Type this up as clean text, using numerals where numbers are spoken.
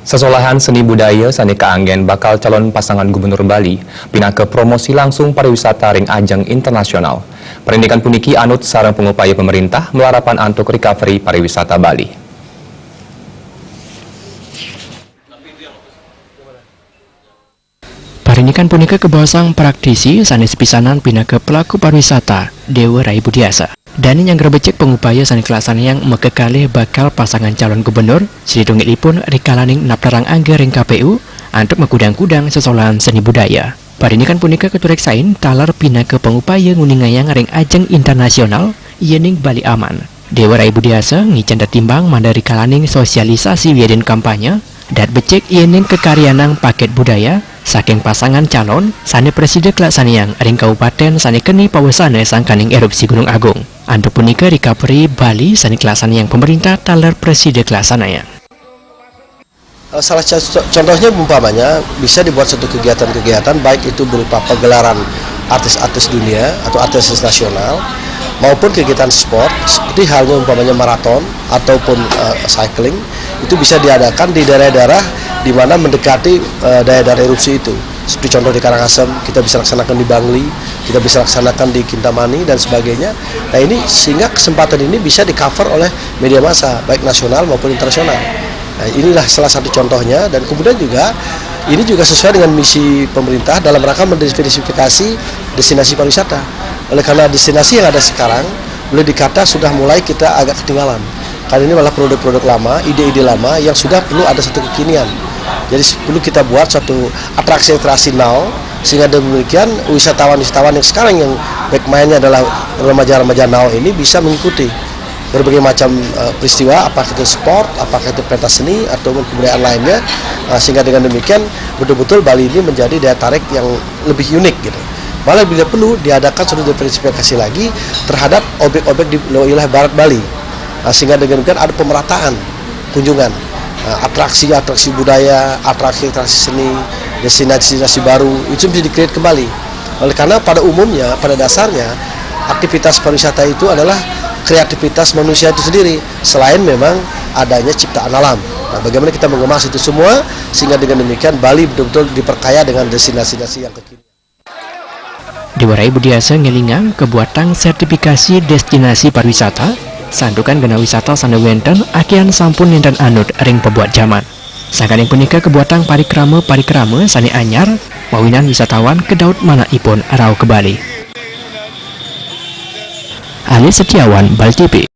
Sesolahan seni budaya sani kaanggen bakal calon pasangan gubernur Bali pindah ke promosi langsung pariwisata ring ajang internasional. Perindikan puniki anut sareng pengupaya pemerintah melarapan antuk recovery pariwisata Bali. Parindikan punika kebosang praktisi sanes pisanan pindah ke pelaku pariwisata Dewa Rai Budiasa. Dani yang gerebecek pengupaya sani kelasan yang mekekalih bakal pasangan calon gubernur sidungilipun rikalaning naplarang angger ring KPU untuk mengkudang-kudang sesolahan seni budaya. Parindikan punika keturek sain talar pindah ke pengupaya nguningayang ring ajeng internasional yening Bali aman. Dewa Rai Budiasa ngicanda timbang mandari kalaning sosialisasi wiedin kampanye dan becek yening kekaryanang paket budaya saking pasangan calon sane presiden kelaksanayang ring kabupaten sane keni pawesane sangkaning erupsi Gunung Agung. Antuk punika recovery Bali sane kelaksanayang pemerintah talar presiden kelaksanayang. Salah contohnya umpamanya bisa dibuat satu kegiatan-kegiatan baik itu berupa pegelaran artis-artis dunia atau artis nasional maupun kegiatan sport seperti halnya umpamanya maraton ataupun cycling itu bisa diadakan di daerah-daerah di mana mendekati daerah-daerah erupsi itu. Seperti contoh di Karangasem kita bisa laksanakan di Bangli, kita bisa laksanakan di Kintamani dan sebagainya. Nah ini sehingga kesempatan ini bisa di cover oleh media massa baik nasional maupun internasional. Nah, inilah salah satu contohnya dan kemudian juga ini juga sesuai dengan misi pemerintah dalam rangka mendiversifikasi destinasi pariwisata. Oleh karena destinasi yang ada sekarang boleh dikata sudah mulai kita agak ketinggalan. Karena ini malah produk-produk lama, ide-ide lama yang sudah perlu ada satu kekinian. Jadi perlu kita buat suatu atraksi now sehingga demikian wisatawan-wisatawan yang sekarang yang baik mainnya adalah remaja-remaja now ini bisa mengikuti berbagai macam peristiwa, apakah itu sport, apakah itu pentas seni atau kebudayaan lainnya, sehingga dengan demikian betul-betul Bali ini menjadi daya tarik yang lebih unik gitu. Malah bila perlu diadakan suatu diversifikasi lagi terhadap objek-objek di wilayah barat Bali, sehingga dengan demikian ada pemerataan kunjungan, atraksi budaya, atraksi seni, destinasi baru itu bisa di-create kembali. Oleh karena pada umumnya, pada dasarnya aktivitas pariwisata itu adalah kreativitas manusia itu sendiri selain memang adanya ciptaan alam. Nah, bagaimana kita mengemas itu semua sehingga dengan demikian Bali betul-betul diperkaya dengan destinasi-destinasi yang kekinian. Dewa Rai Budiasa ngelingang kebuatan sertifikasi destinasi pariwisata sandukan gena wisata sana wenten akian sampun ninten anut ring pebuat zaman. Sangkaning punika kebuatan parikrama sani anyar mawinan wisatawan kedaut mana ipun arau ke Bali. Ali Setiawan, Bal TV.